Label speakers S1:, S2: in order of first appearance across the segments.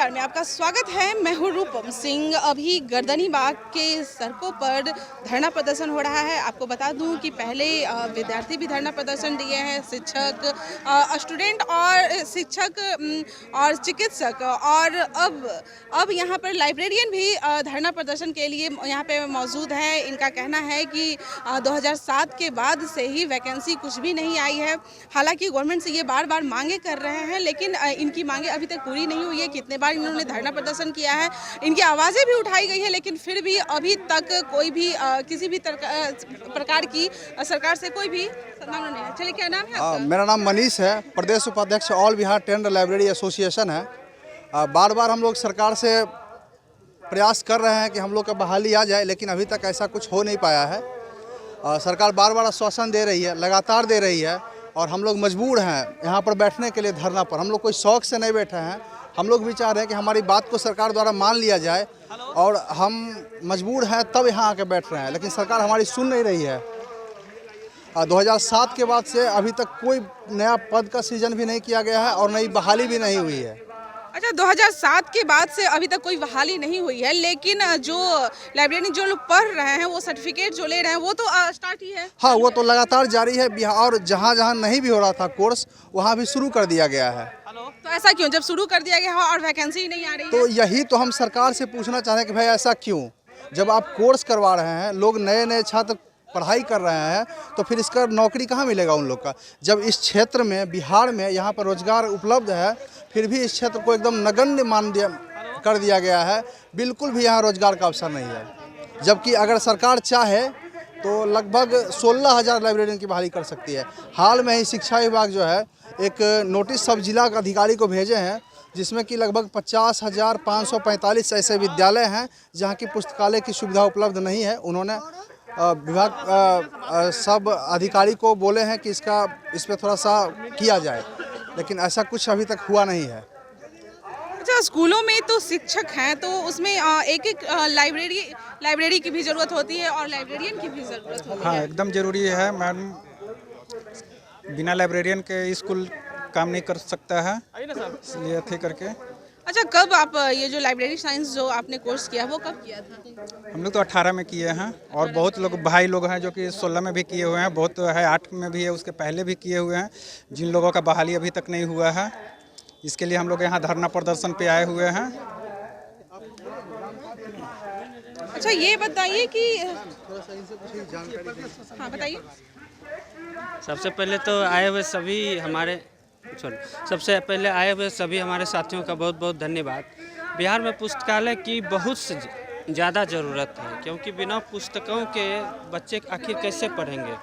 S1: NTR में आपका स्वागत है। मैं हूँ रूपम सिंह। अभी गर्दनीबाग के सड़कों पर धरना प्रदर्शन हो रहा है। आपको बता दूं कि पहले विद्यार्थी भी धरना प्रदर्शन दिए हैं, शिक्षक, स्टूडेंट और शिक्षक और चिकित्सक, और अब यहाँ पर लाइब्रेरियन भी धरना प्रदर्शन के लिए यहाँ पे मौजूद है। इनका कहना है कि 2007 के बाद से ही वैकेंसी कुछ भी नहीं आई है। हालांकि गवर्नमेंट से ये बार बार मांगे कर रहे हैं, लेकिन इनकी मांगे अभी तक पूरी नहीं हुई है। कितने बार इन्होंने धरना प्रदर्शन किया है, इनकी आवाज़ें भी उठाई गई है, लेकिन फिर भी अभी तक कोई भी किसी भी प्रकार की सरकार से कोई भी मांग नहीं है। चलिए, क्या नाम है आपका?
S2: मेरा नाम मनीष है, प्रदेश उपाध्यक्ष all Bihar tender library association है। बार बार हम लोग सरकार से प्रयास कर रहे हैं कि हम लोग का बहाली आ जाए, लेकिन अभी तक ऐसा कुछ हो नहीं पाया है। सरकार बार बार आश्वासन दे रही है, लगातार दे रही है, और हम लोग मजबूर हैं यहाँ पर बैठने के लिए धरना पर। हम लोग कोई शौक से नहीं बैठे हैं, हम लोग भी चाह रहे हैं कि हमारी बात को सरकार द्वारा मान लिया जाए, और हम मजबूर हैं तब यहाँ आके बैठ रहे हैं, लेकिन सरकार हमारी सुन नहीं रही है। 2007 के बाद से अभी तक कोई नया पद का सृजन भी नहीं किया गया है और नई बहाली भी नहीं हुई है।
S1: अच्छा, 2007 के बाद से अभी तक कोई बहाली नहीं हुई है, लेकिन जो लाइब्रेरियन जो लोग पढ़ रहे हैं, वो सर्टिफिकेट जो ले रहे हैं, वो तो स्टार्ट ही है।
S2: हाँ, वो तो लगातार जारी है। और जहाँ जहाँ नहीं भी हो रहा था कोर्स, वहाँ भी शुरू कर दिया गया है।
S1: तो ऐसा क्यों, जब शुरू कर दिया गया है और वैकेंसी नहीं आ रही है?
S2: तो यही तो हम सरकार से पूछना चाह रहे हैं कि भाई ऐसा क्यों? जब आप कोर्स करवा रहे हैं, लोग नए नए छात्र पढ़ाई कर रहे हैं, तो फिर इसका नौकरी कहाँ मिलेगा उन लोग का? जब इस क्षेत्र में, बिहार में, यहाँ पर रोजगार उपलब्ध है, फिर भी इस क्षेत्र को एकदम नगण्य कर दिया गया है। बिल्कुल भी यहाँ रोजगार का अवसर नहीं है। जबकि अगर सरकार चाहे तो लगभग 16,000 लाइब्रेरियन की बहाली कर सकती है। हाल में ही शिक्षा विभाग जो है एक नोटिस सब जिला अधिकारी को भेजे हैं, जिसमें कि लगभग 50,545 ऐसे विद्यालय हैं जहाँ की पुस्तकालय की सुविधा उपलब्ध नहीं है। उन्होंने विभाग सब अधिकारी को बोले हैं कि इस पर थोड़ा सा किया जाए, लेकिन ऐसा कुछ अभी तक हुआ नहीं है।
S1: अच्छा, स्कूलों में तो शिक्षक हैं, तो उसमें एक एक लाइब्रेरी की भी ज़रूरत होती है और लाइब्रेरियन की भी ज़रूरत होती है।
S3: हाँ, एकदम ज़रूरी है मैडम। बिना लाइब्रेरियन के स्कूल काम नहीं कर सकता है, इसलिए थे करके।
S1: अच्छा, कब आप ये जो लाइब्रेरी साइंस जो आपने कोर्स किया, वो कब किया था?
S3: हम लोग तो 18 में किए हैं, और बहुत लोग भाई लोग हैं जो कि 16 में भी किए हुए हैं, बहुत है 8 में भी है, उसके पहले भी किए हुए हैं। जिन लोगों का बहाली अभी तक नहीं हुआ है, इसके लिए हम लोग यहाँ धरना प्रदर्शन पे आए हुए हैं।
S1: अच्छा, ये बताइए कि हाँ, बताइए।
S4: सबसे पहले आए हुए सभी हमारे साथियों का बहुत बहुत धन्यवाद। बिहार में पुस्तकालय की बहुत से ज़्यादा ज़रूरत है, क्योंकि बिना पुस्तकों के बच्चे आखिर कैसे पढ़ेंगे?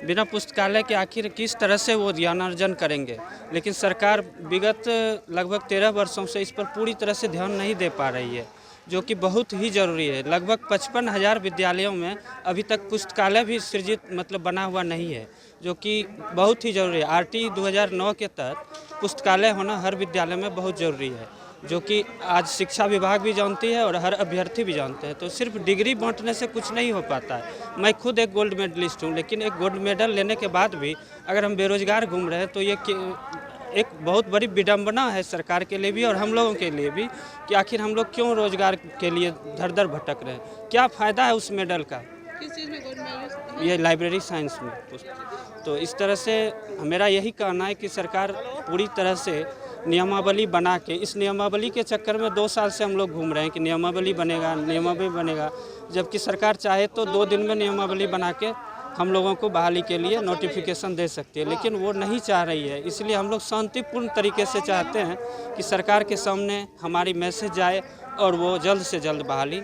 S4: बिना पुस्तकालय के आखिर किस तरह से वो ज्ञानार्जन करेंगे? लेकिन सरकार विगत लगभग 13 वर्षों से इस पर पूरी तरह से ध्यान नहीं दे पा रही है, जो कि बहुत ही ज़रूरी है। लगभग 55,000 विद्यालयों में अभी तक पुस्तकालय भी सृजित बना हुआ नहीं है, जो कि बहुत ही ज़रूरी है। RT 2009 के तहत पुस्तकालय होना हर विद्यालय में बहुत ज़रूरी है, जो कि आज शिक्षा विभाग भी जानती है और हर अभ्यर्थी भी जानते हैं। तो सिर्फ डिग्री बांटने से कुछ नहीं हो पाता है। मैं खुद एक गोल्ड मेडलिस्ट हूँ, लेकिन एक गोल्ड मेडल लेने के बाद भी अगर हम बेरोजगार घूम रहे हैं, तो ये एक बहुत बड़ी विडंबना है सरकार के लिए भी और हम लोगों के लिए भी, कि आखिर हम लोग क्यों रोजगार के लिए धर धर भटक रहे हैं? क्या फ़ायदा है उस मेडल का?
S1: किस चीज़ में गोल्ड मेडल?
S4: ये लाइब्रेरी साइंस में। तो इस तरह से मेरा यही कहना है कि सरकार पूरी तरह से नियमावली बना के, इस नियमावली के चक्कर में 2 साल से हम लोग घूम रहे हैं कि नियमावली बनेगा, जबकि सरकार चाहे तो 2 दिन में नियमावली बना के हम लोगों को बहाली के लिए नोटिफिकेशन दे सकती है, लेकिन वो नहीं चाह रही है। इसलिए हम लोग शांतिपूर्ण तरीके से चाहते हैं कि सरकार के सामने हमारी मैसेज जाए और वो जल्द से जल्द बहाली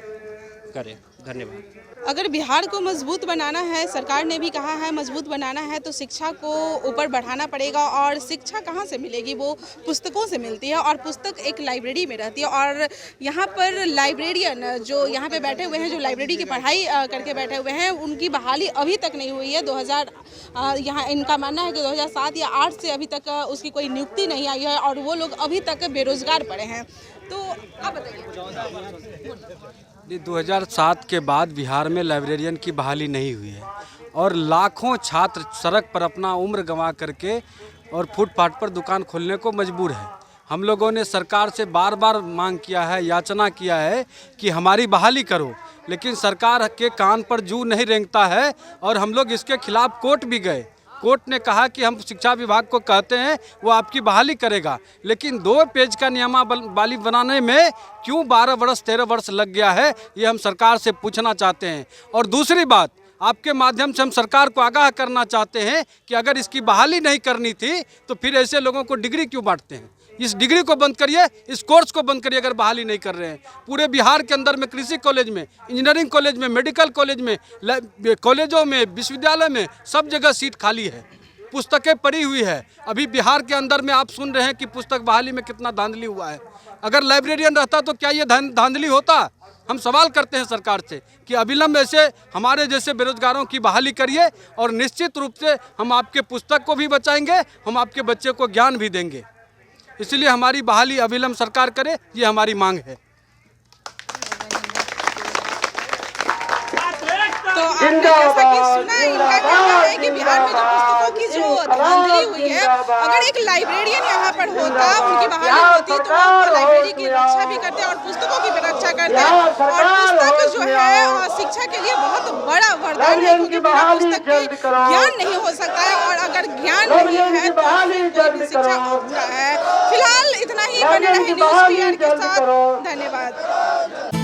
S4: करे। धन्यवाद।
S1: अगर बिहार को मजबूत बनाना है, सरकार ने भी कहा है मजबूत बनाना है, तो शिक्षा को ऊपर बढ़ाना पड़ेगा। और शिक्षा कहाँ से मिलेगी? वो पुस्तकों से मिलती है, और पुस्तक एक लाइब्रेरी में रहती है। और यहाँ पर लाइब्रेरियन जो यहाँ पे बैठे हुए हैं, जो लाइब्रेरी की पढ़ाई करके बैठे हुए हैं, उनकी बहाली अभी तक नहीं हुई है। यहाँ इनका मानना है कि 2007 या 8 से अभी तक उसकी कोई नियुक्ति नहीं आई है, और वो लोग अभी तक बेरोजगार पड़े हैं। तो आप बताइए।
S5: 2007 के बाद बिहार में लाइब्रेरियन की बहाली नहीं हुई है, और लाखों छात्र सड़क पर अपना उम्र गंवा करके और फुटपाथ पर दुकान खोलने को मजबूर है। हम लोगों ने सरकार से बार बार मांग किया है, याचना किया है कि हमारी बहाली करो, लेकिन सरकार के कान पर जू नहीं रेंगता है और हम लोग इसके खिलाफ कोर्ट भी गए। कोर्ट ने कहा कि हम शिक्षा विभाग को कहते हैं वो आपकी बहाली करेगा, लेकिन 2 पेज का नियमावली बनाने में क्यों 12 वर्ष 13 वर्ष लग गया है, ये हम सरकार से पूछना चाहते हैं। और दूसरी बात, आपके माध्यम से हम सरकार को आगाह करना चाहते हैं कि अगर इसकी बहाली नहीं करनी थी तो फिर ऐसे लोगों को डिग्री क्यों बांटते हैं। इस डिग्री को बंद करिए, इस कोर्स को बंद करिए अगर बहाली नहीं कर रहे हैं। पूरे बिहार के अंदर में कृषि कॉलेज में, इंजीनियरिंग कॉलेज में, मेडिकल कॉलेज में, कॉलेजों में, विश्वविद्यालय में सब जगह सीट खाली है, पुस्तकें पड़ी हुई है। अभी बिहार के अंदर में आप सुन रहे हैं कि पुस्तक बहाली में कितना धांधली हुआ है। अगर लाइब्रेरियन रहता तो क्या ये धांधली होता? हम सवाल करते हैं सरकार से कि अविलंब ऐसे हमारे जैसे बेरोजगारों की बहाली करिए और निश्चित रूप से हम आपके पुस्तक को भी बचाएंगे, हम आपके बच्चे को ज्ञान भी देंगे। इसलिए हमारी बहाली अविलंब सरकार करे, ये हमारी मांग है।
S1: तो आपने जैसा कि सुना, इनका कहना है कि बिहार में जो पुस्तकों की जो धांधली हुई है, अगर एक लाइब्रेरियन यहाँ पर होता, उनकी बहाली होती तो वो लाइब्रेरी की रक्षा भी करते और पुस्तकों की भी रक्षा करते। और पुस्तक जो है शिक्षा के लिए बहुत बड़ा वरदान है, क्योंकि बिना पुस्तक के ज्ञान नहीं हो सकता है, और अगर ज्ञान नहीं है तो कोई भी शिक्षा अधूरा है। फिलहाल इतना ही, बने रहे न्यूज़ पीआर के साथ। धन्यवाद।